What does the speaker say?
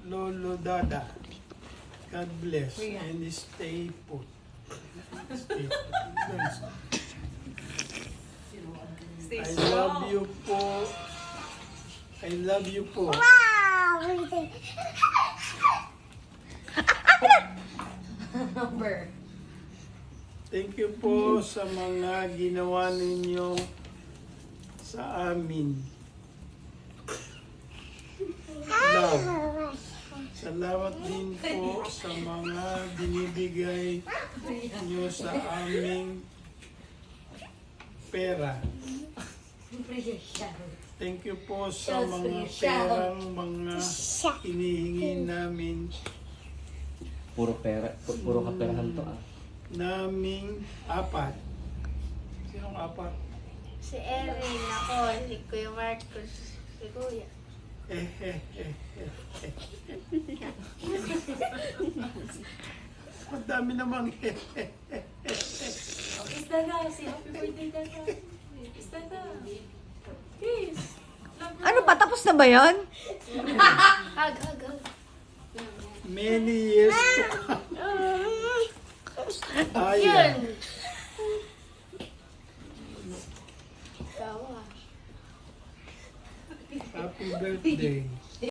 Lolo Dada. God bless and stay put. Stay put. I love you po. I love you po. Number. Thank you po sa mga ginawa ninyo sa amin. Love. Salamat din po sa mga binibigay niyo sa aming pera. Thank you po sa mga perang mga hinihingi namin. Puro pera, puro kaperahan to ah. Naming apat. Sinong apat? Si Erin, ako, si Kuya Marcos, si Kuya. Ang dami namang Isda na, si happy birthday na na. Isda na. Please. Ano pa? Tapos na ba yun? Hug, hug, hug. many years to come. Yun. Tawa. Happy birthday.